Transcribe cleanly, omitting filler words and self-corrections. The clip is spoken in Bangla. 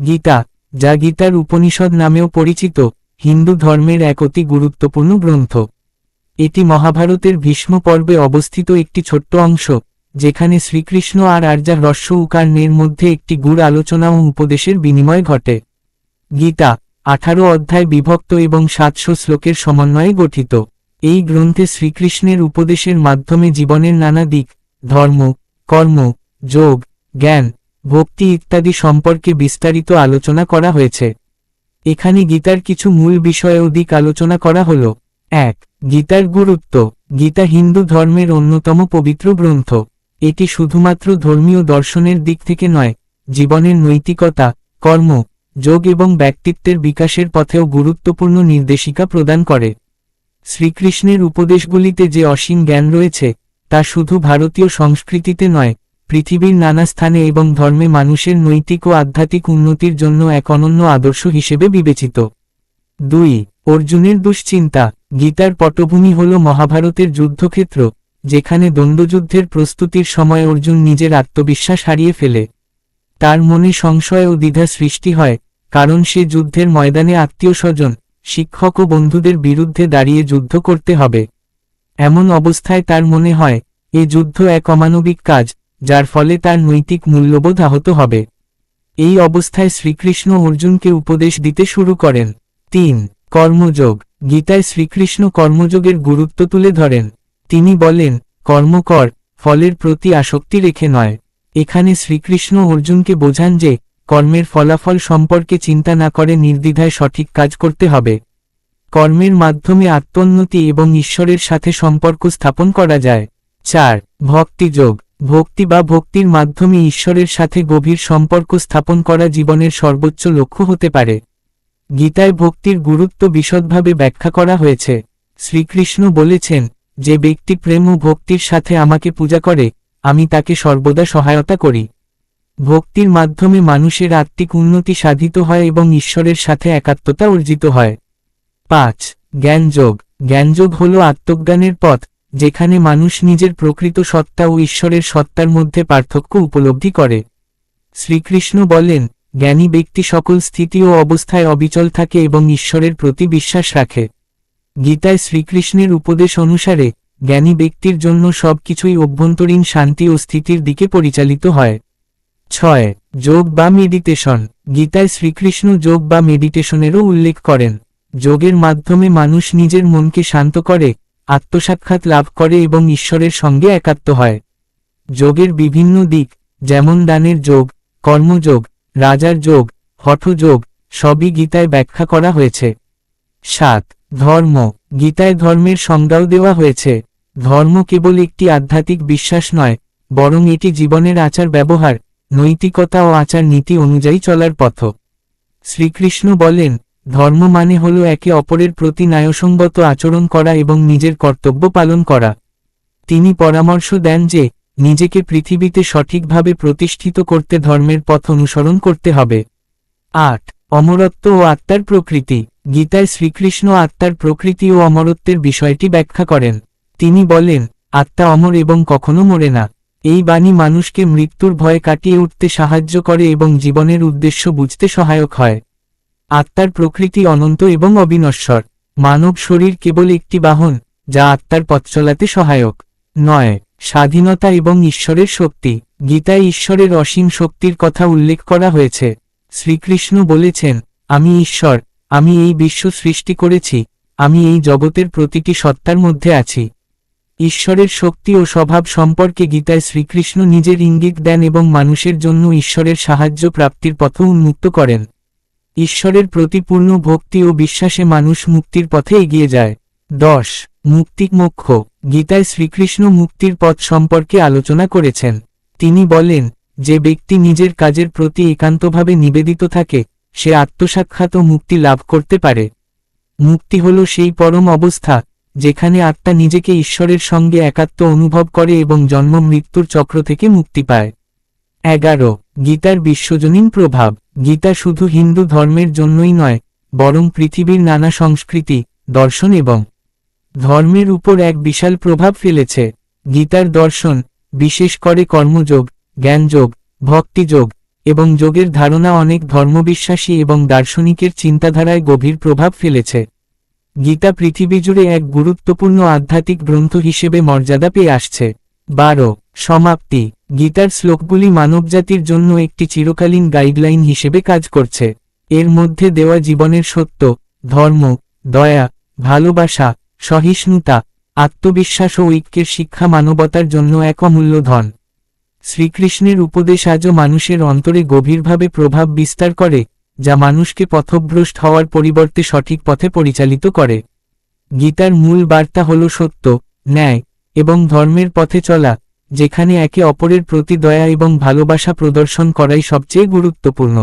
গীতা, যা গীতার উপনিষদ নামেও পরিচিত, হিন্দু ধর্মের এক অতি গুরুত্বপূর্ণ গ্রন্থ। এটি মহাভারতের ভীষ্ম পর্বে অবস্থিত একটি ছোট্ট অংশ, যেখানে শ্রীকৃষ্ণ আর আর্যা হ্রস্ব উকার্ণের মধ্যে একটি গূঢ় আলোচনা ও উপদেশের বিনিময় ঘটে। গীতা 18 অধ্যায় বিভক্ত এবং 700 শ্লোকের সমন্বয়ে গঠিত। এই গ্রন্থে শ্রীকৃষ্ণের উপদেশের মাধ্যমে জীবনের নানা দিক, ধর্ম, কর্ম, যোগ, জ্ঞান, ভক্তি ইত্যাদি সম্পর্কে বিস্তারিত আলোচনা করা হয়েছে। এখানে গীতার কিছু মূল বিষয় ও দিক আলোচনা করা হল। 1. গীতার গুরুত্ব। গীতা হিন্দু ধর্মের অন্যতম পবিত্র গ্রন্থ। এটি শুধুমাত্র ধর্মীয় দর্শনের দিক থেকে নয়, জীবনের নৈতিকতা, কর্ম, যোগ এবং ব্যক্তিত্বের বিকাশের পথেও গুরুত্বপূর্ণ নির্দেশিকা প্রদান করে। শ্রীকৃষ্ণের উপদেশগুলিতে যে অসীম জ্ঞান রয়েছে, তা শুধু ভারতীয় সংস্কৃতিতে নয়, পৃথিবীর নানা স্থানে এবং ধর্মে মানুষের নৈতিক ও আধ্যাত্মিক উন্নতির জন্য এক অনন্য আদর্শ হিসেবে বিবেচিত। 2. অর্জুনের দুশ্চিন্তা। গীতার পটভূমি হল মহাভারতের যুদ্ধক্ষেত্র, যেখানে দ্বন্দ্বযুদ্ধের প্রস্তুতির সময় অর্জুন নিজের আত্মবিশ্বাস হারিয়ে ফেলে। তার মনে সংশয় ও দ্বিধা সৃষ্টি হয়, কারণ সে যুদ্ধের ময়দানে আত্মীয় স্বজন, শিক্ষক ও বন্ধুদের বিরুদ্ধে দাঁড়িয়ে যুদ্ধ করতে হবে। এমন অবস্থায় তার মনে হয়, এ যুদ্ধ এক অমানবিক কাজ, যার ফলে তার নৈতিক মূল্যবোধ আহত হবে। এই অবস্থায় শ্রীকৃষ্ণ অর্জুনকে উপদেশ দিতে শুরু করেন। 3. কর্মযোগ। গীতায় শ্রীকৃষ্ণ কর্মযোগের গুরুত্ব তুলে ধরেন। তিনি বলেন, কর্ম কর, ফলের প্রতি আসক্তি রেখে নয়। এখানে শ্রীকৃষ্ণ অর্জুনকে বোঝান যে, কর্মের ফলাফল সম্পর্কে চিন্তা না করে নির্দ্বিধায় সঠিক কাজ করতে হবে। কর্মের মাধ্যমে আত্মোন্নতি এবং ঈশ্বরের সাথে সম্পর্ক স্থাপন করা যায়। 4. ভক্তিযোগ। ভক্তি বা ভক্তির মাধ্যমে ঈশ্বরের সাথে গভীর সম্পর্ক স্থাপন করা জীবনের সর্বোচ্চ লক্ষ্য হতে পারে। গীতায় ভক্তির গুরুত্ব বিশদভাবে ব্যাখ্যা করা হয়েছে। শ্রীকৃষ্ণ বলেছেন, যে ব্যক্তি প্রেম ও ভক্তির সাথে আমাকে পূজা করে, আমি তাকে সর্বদা সহায়তা করি। ভক্তির মাধ্যমে মানুষের আত্মিক উন্নতি সাধিত হয় এবং ঈশ্বরের সাথে একাত্মতা অর্জিত হয়। 5. জ্ঞানযোগ। জ্ঞানযোগ হল আত্মজ্ঞানের পথ, যেখানে মানুষ নিজের প্রকৃত সত্তা ও ঈশ্বরের সত্তার মধ্যে পার্থক্য উপলব্ধি করে। শ্রীকৃষ্ণ বলেন, জ্ঞানী ব্যক্তি সকল স্থিতি ও অবস্থায় অবিচল থাকে এবং ঈশ্বরের প্রতি বিশ্বাস রাখে। গীতায় শ্রীকৃষ্ণের উপদেশ অনুসারে, জ্ঞানী ব্যক্তির জন্য সবকিছুই অভ্যন্তরীণ শান্তি ও স্থিতির দিকে পরিচালিত হয়। 6. যোগ বা মেডিটেশন। গীতায় শ্রীকৃষ্ণ যোগ বা মেডিটেশনেরও উল্লেখ করেন। যোগের মাধ্যমে মানুষ নিজের মনকে শান্ত করে, আত্মসাক্ষাৎ লাভ করে এবং ঈশ্বরের সঙ্গে একাত্ম হয়। যোগের বিভিন্ন দিক, যেমন দানের যোগ, কর্মযোগ, রাজার যোগ, হঠযোগ, সবই গীতায় ব্যাখ্যা করা হয়েছে। 7. ধর্ম। গীতায় ধর্মের সংজ্ঞাও দেওয়া হয়েছে। ধর্ম কেবল একটি আধ্যাত্মিক বিশ্বাস নয়, বরং এটি জীবনের আচার ব্যবহার, নৈতিকতা ও আচার নীতি অনুযায়ী চলার পথ। শ্রীকৃষ্ণ বলেন, ধর্ম মানে হল একে অপরের প্রতি ন্যায়সঙ্গত আচরণ করা এবং নিজের কর্তব্য পালন করা। তিনি পরামর্শ দেন যে, নিজেকে পৃথিবীতে সঠিকভাবে প্রতিষ্ঠিত করতে ধর্মের পথ অনুসরণ করতে হবে। 8. অমরত্ব ও আত্মার প্রকৃতি। গীতায় শ্রীকৃষ্ণ আত্মার প্রকৃতি ও অমরত্বের বিষয়টি ব্যাখ্যা করেন। তিনি বলেন, আত্মা অমর এবং কখনো মরে না। এই বাণী মানুষকে মৃত্যুর ভয় কাটিয়ে উঠতে সাহায্য করে এবং জীবনের উদ্দেশ্য বুঝতে সহায়ক হয়। আত্মার প্রকৃতি অনন্ত এবং অবিনশ্বর। মানব শরীর কেবল একটি বাহন, যা আত্মার পথ চলাতে সহায়ক। 9. স্বাধীনতা এবং ঈশ্বরের শক্তি। গীতায় ঈশ্বরের অসীম শক্তির কথা উল্লেখ করা হয়েছে। শ্রীকৃষ্ণ বলেছেন, আমি ঈশ্বর, আমি এই বিশ্ব সৃষ্টি করেছি, আমি এই জগতের প্রতিটি সত্তার মধ্যে আছি। ঈশ্বরের শক্তি ও স্বভাব সম্পর্কে গীতায় শ্রীকৃষ্ণ নিজের ইঙ্গিত দেন এবং মানুষের জন্য ঈশ্বরের সাহায্য প্রাপ্তির পথ উন্মুক্ত করেন। ঈশ্বরের প্রতি পূর্ণ ভক্তি ও বিশ্বাসে মানুষ মুক্তির পথে এগিয়ে যায়। 10. মুক্তি মোক্ষ। গীতায় শ্রীকৃষ্ণ মুক্তির পথ সম্পর্কে আলোচনা করেছেন। তিনি বলেন, যে ব্যক্তি নিজের কাজের প্রতি একান্তভাবে নিবেদিত থাকে, সে আত্মসাক্ষাৎ ও মুক্তি লাভ করতে পারে। মুক্তি হল সেই পরম অবস্থা, যেখানে আত্মা নিজেকে ঈশ্বরের সঙ্গে একাত্ম অনুভব করে এবং জন্ম মৃত্যুর চক্র থেকে মুক্তি পায়। 11. গীতার বিশ্বজনীন প্রভাব। গীতা শুধু হিন্দু ধর্মের জন্যই নয়, বরং পৃথিবীর নানা সংস্কৃতি, দর্শন এবং ধর্মের উপর এক বিশাল প্রভাব ফেলেছে। গীতার দর্শন, বিশেষ করে কর্মযোগ, জ্ঞানযোগ, ভক্তিযোগ, এবং যোগের ধারণা অনেক ধর্মবিশ্বাসী এবং দার্শনিকের চিন্তাধারায় গভীর প্রভাব ফেলেছে। গীতা পৃথিবী জুড়ে এক গুরুত্বপূর্ণ আধ্যাত্মিক গ্রন্থ হিসেবে মর্যাদা পেয়ে আসছে। 12 সমাপ্তি। গীতার শ্লোকগুলি মানবজাতির জন্য একটি চিরকালীন গাইডলাইন হিসেবে কাজ করছে। এর মধ্যে দেওয়া জীবনের সত্য, ধর্ম, দয়া, ভালোবাসা, সহিষ্ণুতা, আত্মবিশ্বাস ও ঐক্যের শিক্ষা মানবতার জন্য এক অমূল্য ধন। শ্রীকৃষ্ণের উপদেশ আজও মানুষের অন্তরে গভীরভাবে প্রভাব বিস্তার করে, যা মানুষকে পথভ্রষ্ট হওয়ার পরিবর্তে সঠিক পথে পরিচালিত করে। গীতার মূল বার্তা হল সত্য, ন্যায় এবং ধর্মের পথে চলা, যেখানে একে অপরের প্রতি দয়া এবং ভালোবাসা প্রদর্শন করাই সবচেয়ে গুরুত্বপূর্ণ।